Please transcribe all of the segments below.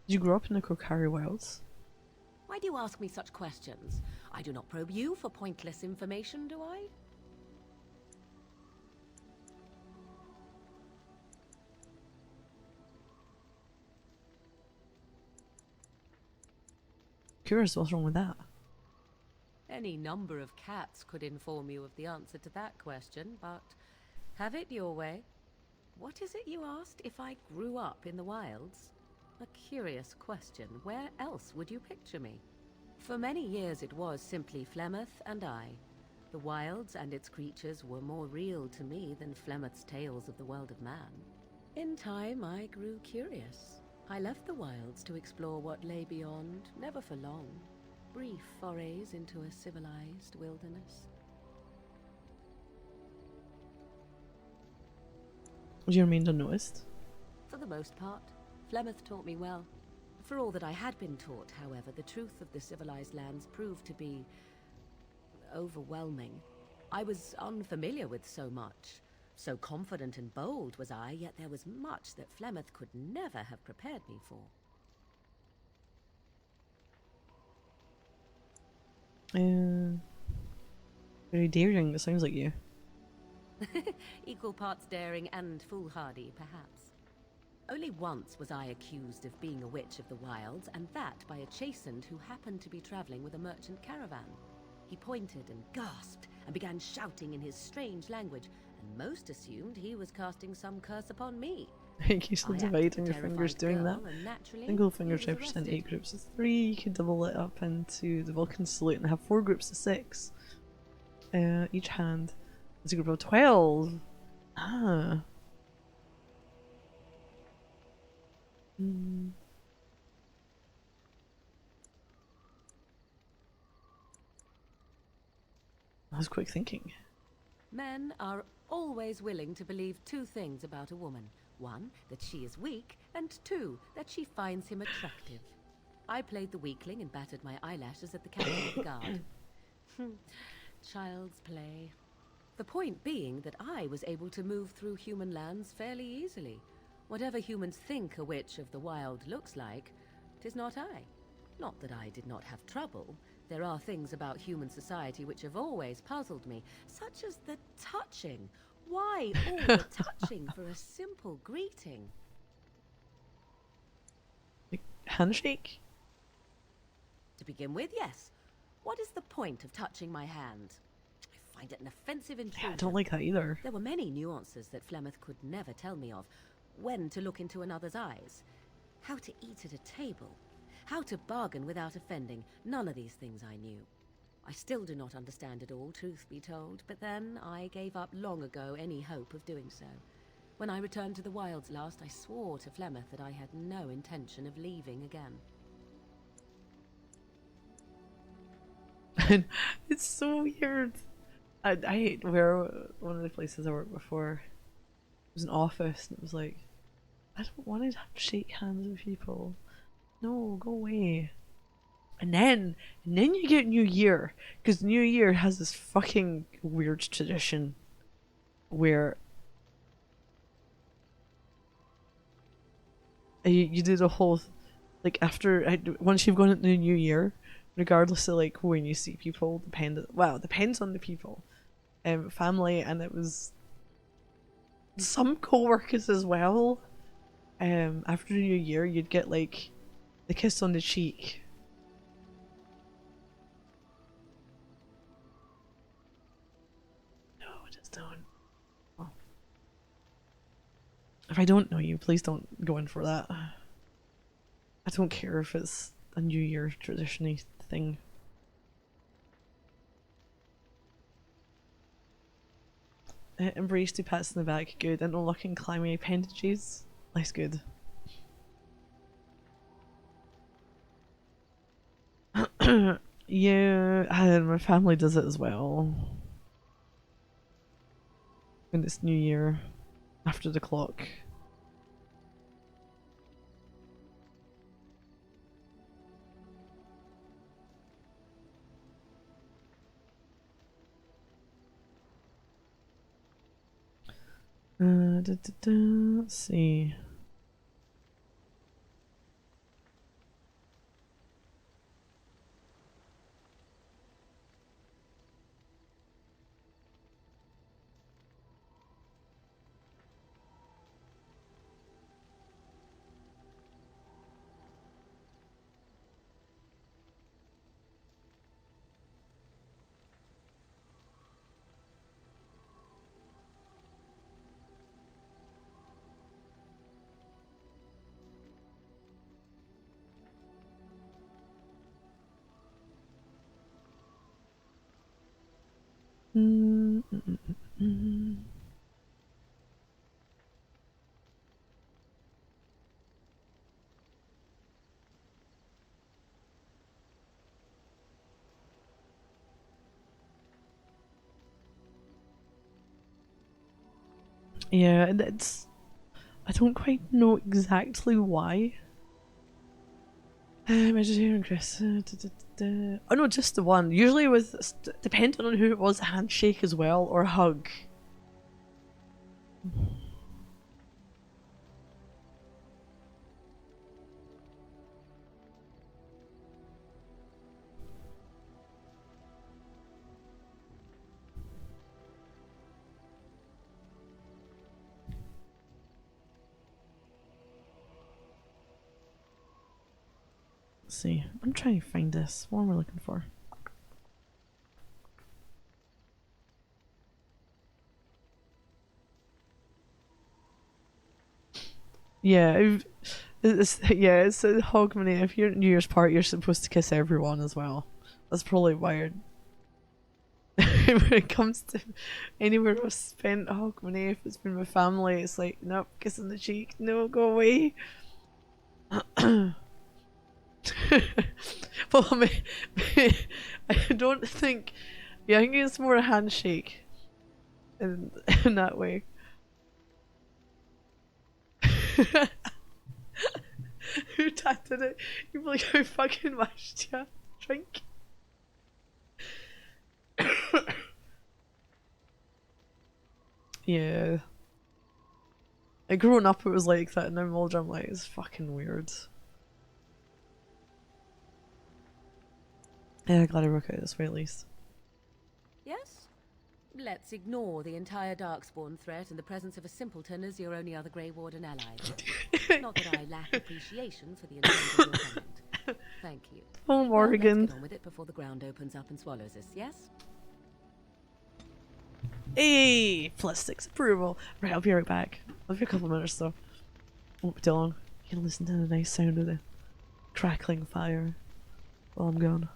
Did you grow up in the Kokari Wilds? Why do you ask me such questions? I do not probe you for pointless information, do I? Curious, what's wrong with that? Any number of cats could inform you of the answer to that question, but have it your way. What is it you asked if I grew up in the wilds? A curious question. Where else would you picture me? For many years it was simply Flemeth and I. The wilds and its creatures were more real to me than Flemeth's tales of the world of man. In time I grew curious. I left the wilds to explore what lay beyond, never for long. Brief forays into a civilized wilderness. Do you remain unnoticed? For the most part, Flemeth taught me well. For all that I had been taught, however, the truth of the civilized lands proved to be overwhelming. I was unfamiliar with so much. So confident and bold was I, yet there was much that Flemeth could never have prepared me for. Very daring, it sounds like you. Equal parts daring and foolhardy, perhaps. Only once was I accused of being a witch of the wilds, and that by a chastened who happened to be traveling with a merchant caravan. He pointed and gasped and began shouting in his strange language, and most assumed he was casting some curse upon me. You can still I divide acted on the your fingers terrified doing that. girl, and naturally, Single he fingers was represent 8 arrested. groups of 3. You can double it up into the Vulcan salute and have 4 groups of 6. Each hand is a group of 12. Ah. Hmm. That was quick thinking. Men are always willing to believe two things about a woman. One, that she is weak, and two, that she finds him attractive. I played the weakling and battered my eyelashes at the captain of the guard. Child's play. The point being that I was able to move through human lands fairly easily. Whatever humans think a witch of the wild looks like, 'tis not I. Not that I did not have trouble. There are things about human society which have always puzzled me, such as the touching. Why all the touching for a simple greeting? Handshake? To begin with, yes. What is the point of touching my hand? I find it an offensive intrusion. Yeah, I don't like that either. There were many nuances that Flemeth could never tell me of. When to look into another's eyes. How to eat at a table. How to bargain without offending. None of these things I knew. I still do not understand it all, truth be told, but then I gave up long ago any hope of doing so. When I returned to the wilds last, I swore to Flemeth that I had no intention of leaving again. It's so weird. I hate where one of the places I worked before was an office, and it was like, I don't want to have to shake hands with people. No, go away. And then you get New Year, because New Year has this fucking weird tradition where you do the whole, like, once you've gone into the New Year, regardless of like when you see people, depends on the people, family, and it was some co-workers as well. After the New Year, you'd get like the kiss on the cheek. No, just don't. Oh. If I don't know you, please don't go in for that. I don't care if it's a New Year tradition thing. Embrace 2 pats in the back, good. Interlocking climby appendages, less good. Yeah, and my family does it as well. When it's New Year, after the clock. Let's see. Mm, mm, mm, mm. Yeah, and it's. I don't quite know exactly why. Vegetarian Chris. Oh no, just the one. Usually with depending on who it was, a handshake as well or a hug. Let's see. I'm trying to find this. What am I looking for? Yeah, it's a Hogmanay. If you're at New Year's party, you're supposed to kiss everyone as well. That's probably wired. When it comes to anywhere I've spent Hogmanay, if it's been with family, it's like, nope, kiss on the cheek. No, go away. Well, I don't think. Yeah, I think it's more a handshake in that way. Who tatted it? You'd be like, who fucking washed ya? Drink. Yeah. Like, growing up, it was like that, and now I'm older, I'm like, it's fucking weird. Yeah, glad I work out this way at least. Yes? Let's ignore the entire Darkspawn threat in the presence of a simpleton as your only other Grey Warden ally. Not that I lack appreciation for the intent of your comment. Thank you. Oh, Well, Morgan. let's get on with it before the ground opens up and swallows us, yes? Hey, +6 approval. Right, I'll be right back. I'll be a couple of minutes though. Won't be too long. You can listen to the nice sound of the crackling fire while I'm gone.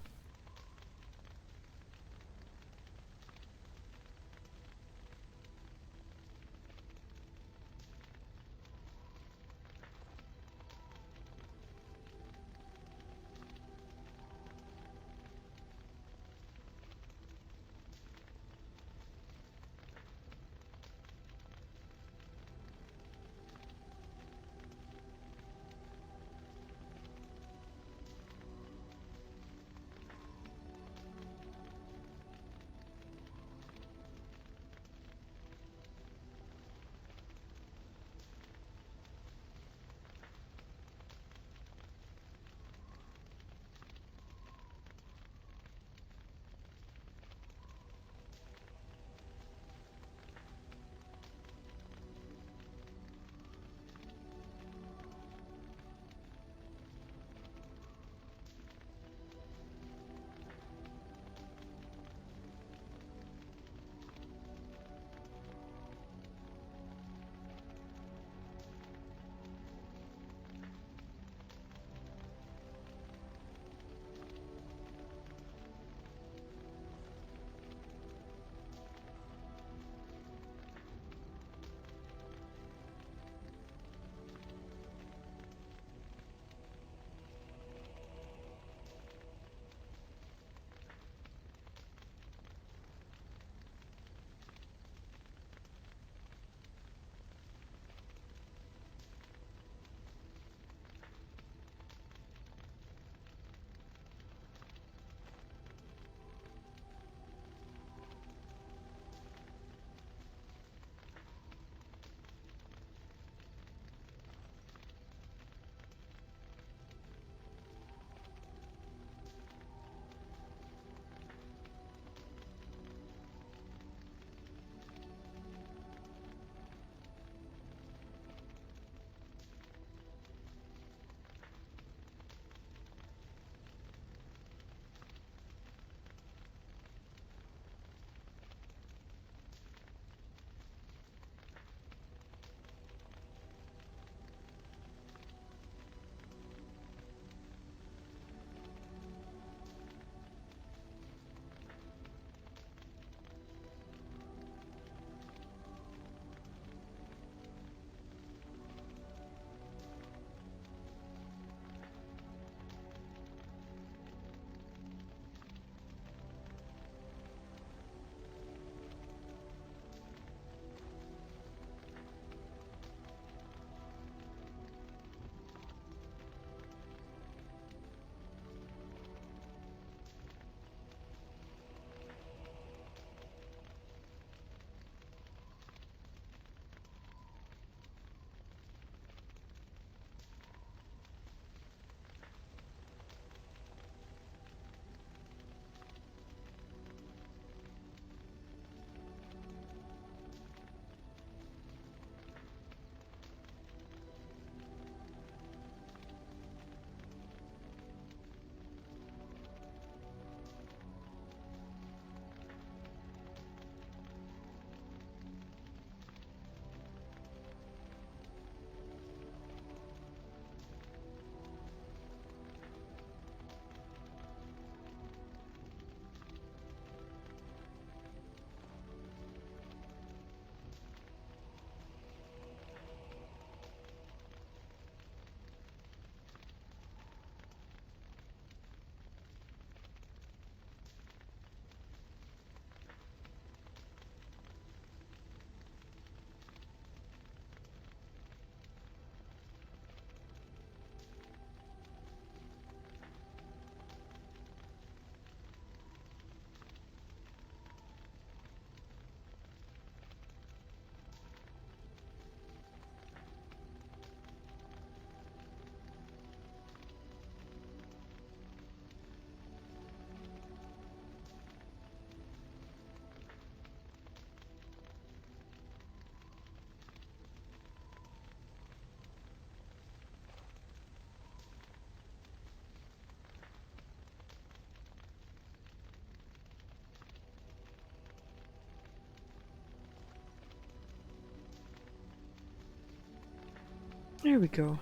There we go.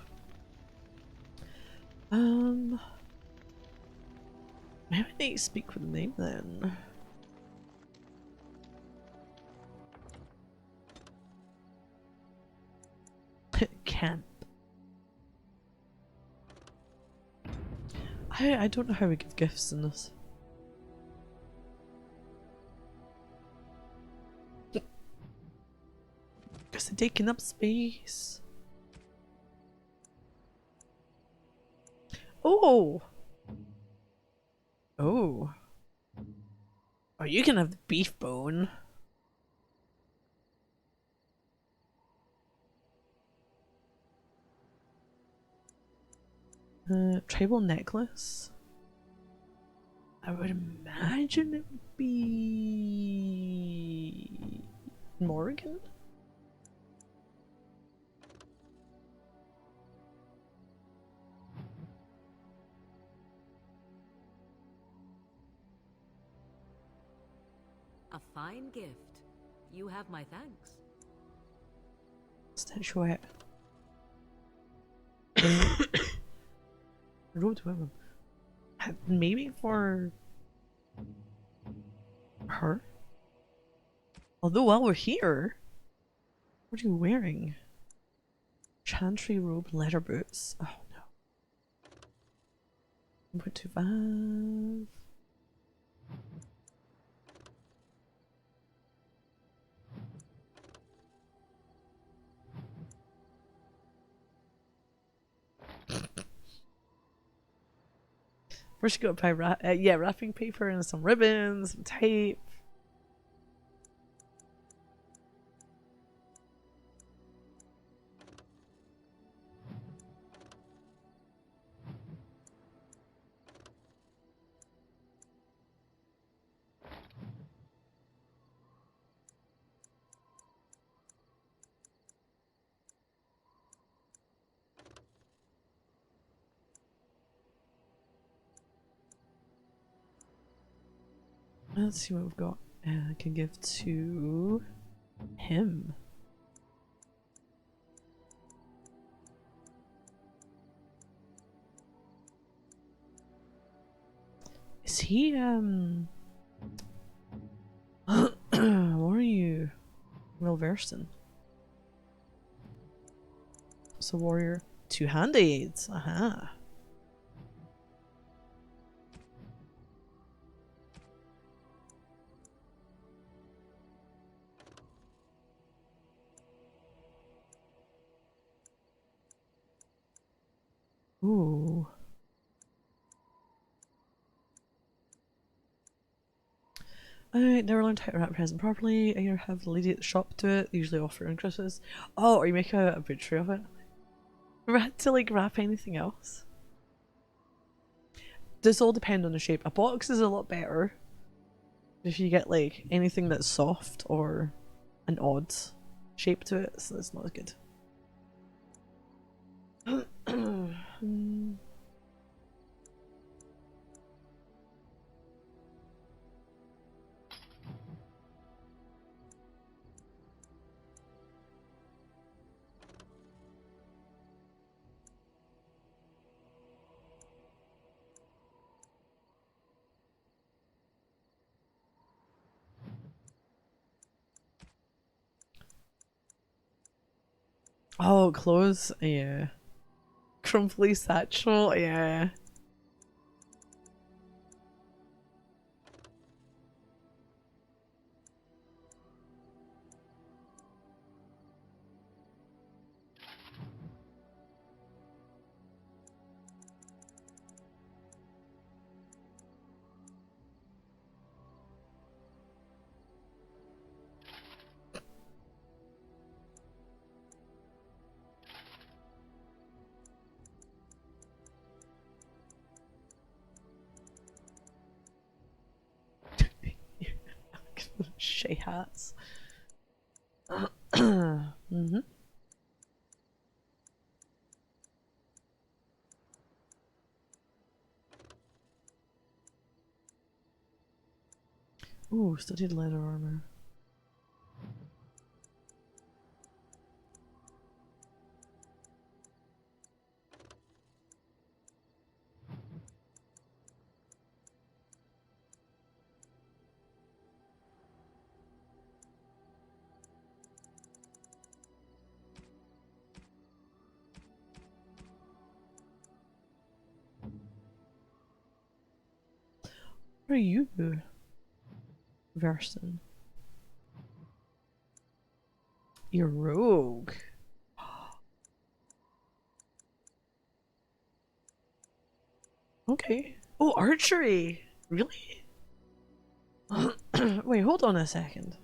Maybe I need to speak with them then. Camp. I don't know how we give gifts in this. Because they're taking up space. Oh! Oh. Oh, you can have the beef bone. Tribal necklace. I would imagine it would be Morgan. A fine gift. You have my thanks. Statuette. Robed women. Maybe for her? Although while we're here, what are you wearing? Chantry robe, leather boots. Oh no. 1.25. First you gotta buy wrapping paper and some ribbons, some tape. Let's see what we've got. I can give to him. Is he what are you well versed in? So warrior, two-hand aids. Aha. Ooh. I never learned how to wrap a present properly. I either have the lady at the shop do it, they usually offer on Christmas. Oh, or you make a butchery of it. Never had to like wrap anything else. Does all depend on the shape. A box is a lot better if you get like anything that's soft or an odd shape to it, so that's not as good. Oh, clothes, yeah. Crumply satchel, yeah. Shay hats. Mm-hmm. Ooh, studded leather armor. What are you versing? You're rogue. Okay. Oh, archery! Really? Wait, hold on a second.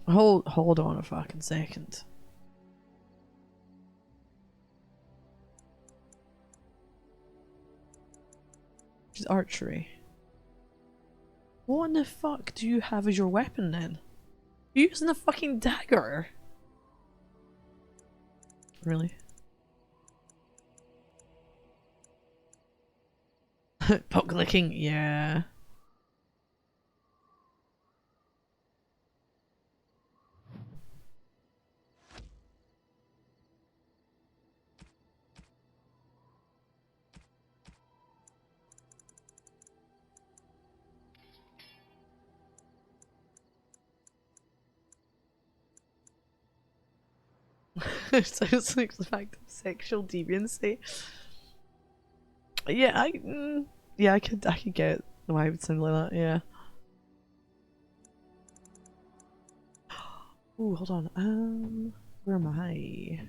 Hold on a fucking second. It's archery. What in the fuck do you have as your weapon then? You're using a fucking dagger. Really? Poke licking, yeah. Sounds like the fact of sexual deviancy. Yeah, yeah, I could get why it would sound like that. Yeah. Ooh, hold on. Where am I?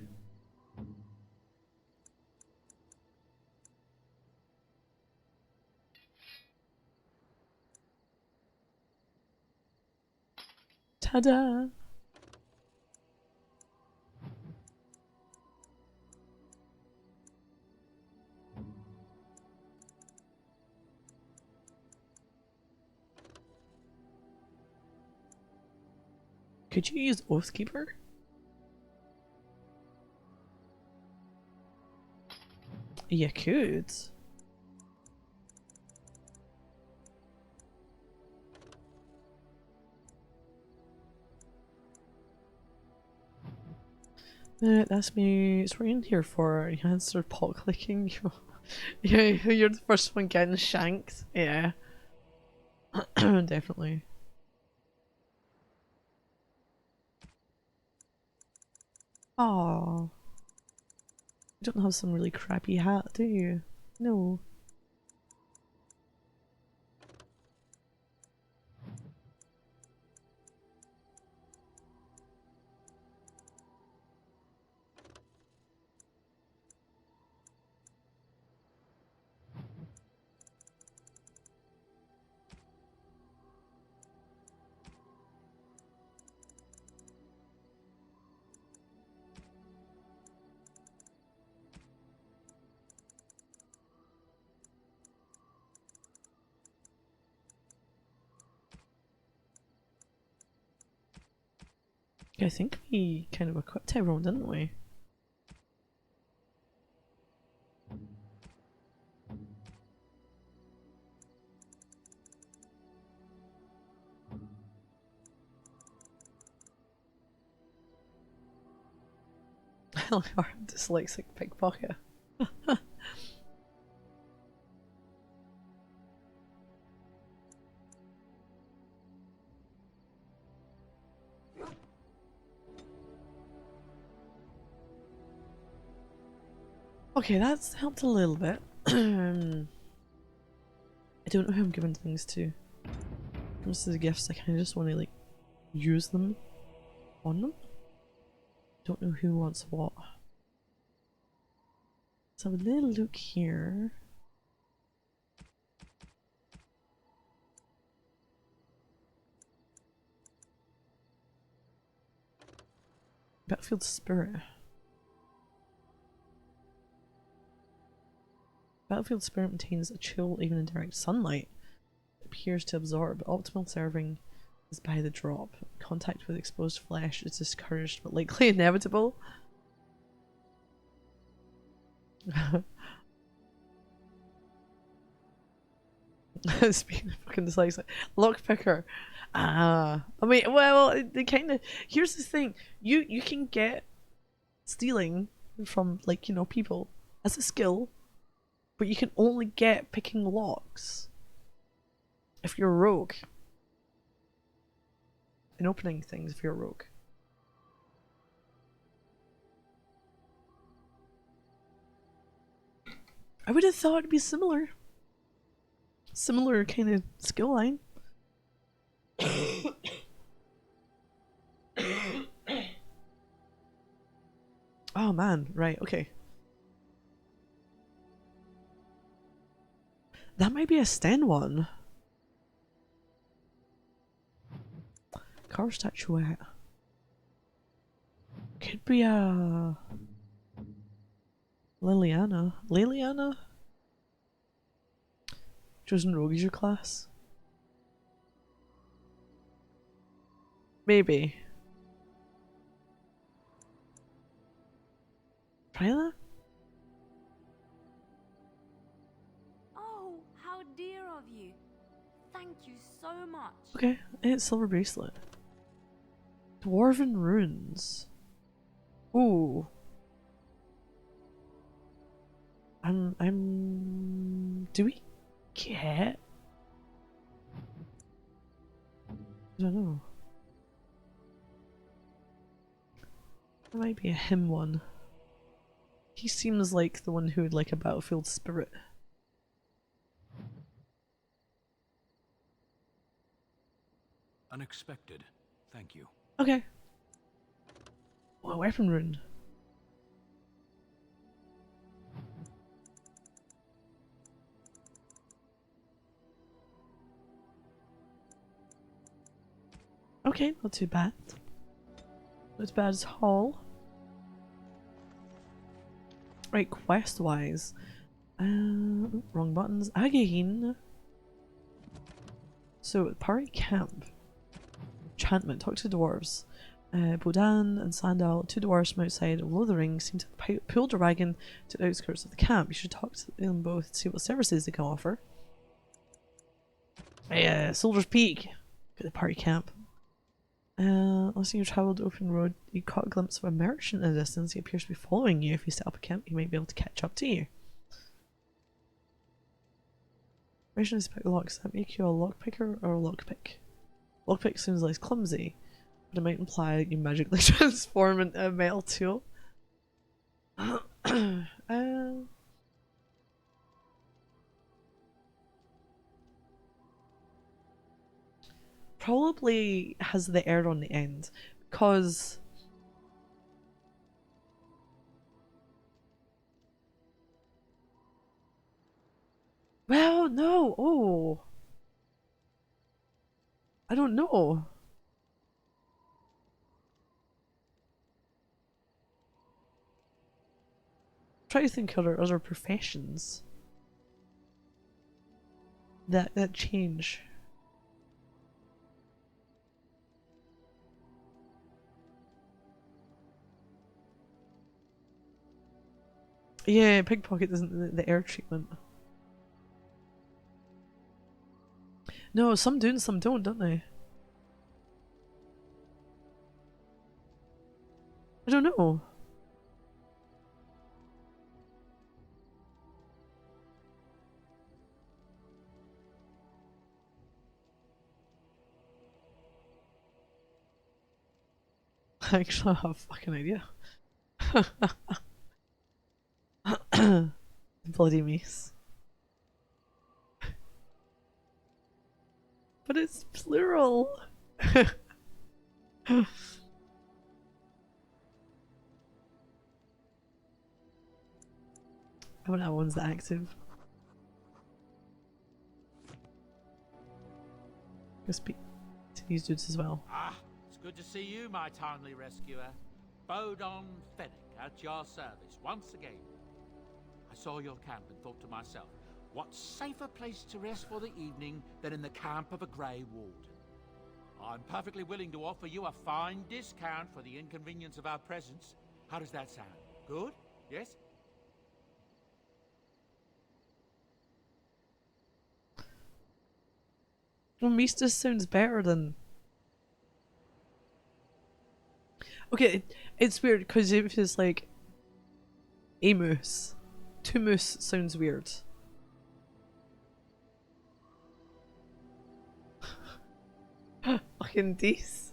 Ta-da! Could you use Oathkeeper? You could. That's me. It's what you're in here for. You can't start pot clicking. Yeah, you're the first one getting shanked. Yeah. Definitely. Oh, you don't have some really crappy hat, do you? No. I think we kind of equipped everyone, didn't we? Or dyslexic pickpocket. Okay, that's helped a little bit. I don't know who I'm giving things to. Comes to the gifts, I kind of just want to like use them on them. Don't know who wants what. Let's have a little look here. Battlefield Spirit. Battlefield Spirit maintains a chill even in direct sunlight. It appears to absorb. Optimal serving is by the drop. Contact with exposed flesh is discouraged but likely inevitable. Speaking of fucking dyslexic, lockpicker. I mean, well, they kind of. Here's the thing: you can get stealing from like people as a skill, but you can only get picking locks if you're a rogue. in opening things if you're a rogue. I would have thought it'd be similar. Similar kind of skill line. Oh man, right, okay. That might be a Sten one. Car statuette. Could be a Liliana. Liliana? Chosen rogue is your class? Maybe. Try that? Oh, how dear of you. Thank you so much. Okay, it's silver bracelet. Dwarven runes. Ooh. Do we get? I don't know. There might be a him one. He seems like the one who would like a battlefield spirit. Unexpected. Thank you. Okay. Oh, a weapon rune. Okay, not too bad. Not as bad as Hall. Right, quest-wise. Wrong buttons. Again. So, party camp. Enchantment. Talk to the dwarves. Bodan and Sandal, two dwarves from outside of Lothering, seem to have pulled a wagon to the outskirts of the camp. You should talk to them both to see what services they can offer. Soldier's Peak. At the party camp. Last time you travelled open road, you caught a glimpse of a merchant in the distance. He appears to be following you. If you set up a camp, he might be able to catch up to you. Merchant is pick the locks. Does that make you a lockpicker or a lockpick? Lockpick sounds less clumsy, but it might imply that you magically transform into a metal tool. Probably has the air on the end, because well, no, oh, I don't know. Try to think of other professions that change. Yeah, pickpocket isn't the air treatment. No, some do and some don't they? I don't know. I actually have a fucking idea. Bloody mace. But it's plural. I wonder how one's active. Go speak to these dudes as well. Ah, it's good to see you, my timely rescuer. Bodon Fennec at your service once again. I saw your camp and thought to myself, what safer place to rest for the evening than in the camp of a Grey Warden? I'm perfectly willing to offer you a fine discount for the inconvenience of our presence. How does that sound? Good? Yes? Well, Mistus sounds better than... Okay, it's weird because if it's like a moose, two moose sounds weird. Fucking Dees.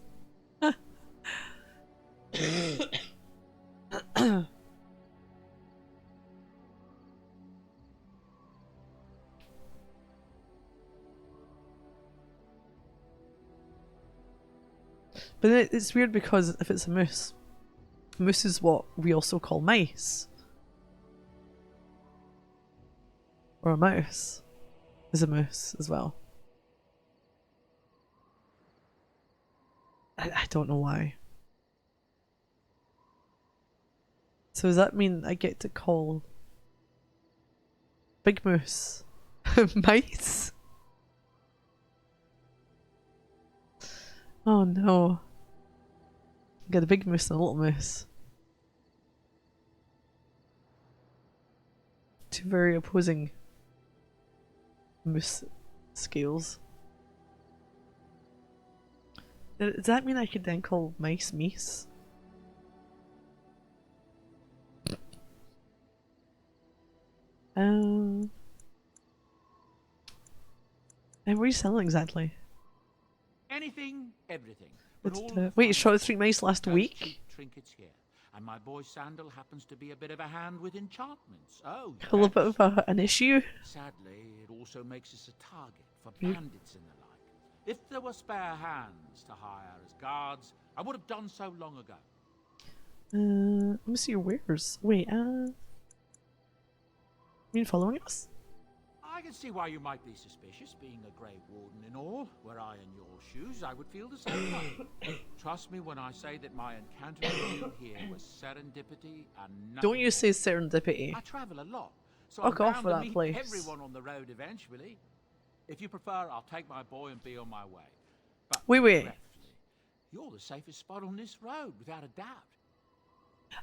But then it's weird because if it's a moose, moose is what we also call mice. Or a mouse is a moose as well. I don't know why. So does that mean I get to call Big Moose mice? Oh no. Got a big moose and a little moose. Two very opposing moose scales. Does that mean I could then call mice meese? And what are you selling exactly? Anything, everything. But Let's all do the it. Wait, you fine shot 3 mice last those week? cheap trinkets here. And my boy Sandal happens to be a bit of a hand with enchantments. Oh, A little bit yes. of an issue? Sadly, it also makes us a target for Hmm. bandits and the like. If there were spare hands to hire as guards, I would have done so long ago. Let me see your wares. Wait, you mean following us? I can see why you might be suspicious, being a Grey Warden and all. Were I in your shoes, I would feel the same way. Trust me when I say that my encounter with you here was serendipity and nothing Don't you more. say serendipity. I travel a lot, so Fuck I'm off bound with to that meet place. everyone on the road eventually. If you prefer, I'll take my boy and be on my way. But Wait. regretfully, you're the safest spot on this road, without a doubt.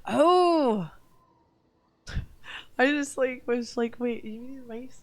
Oh! I just was like, wait, you mean mice?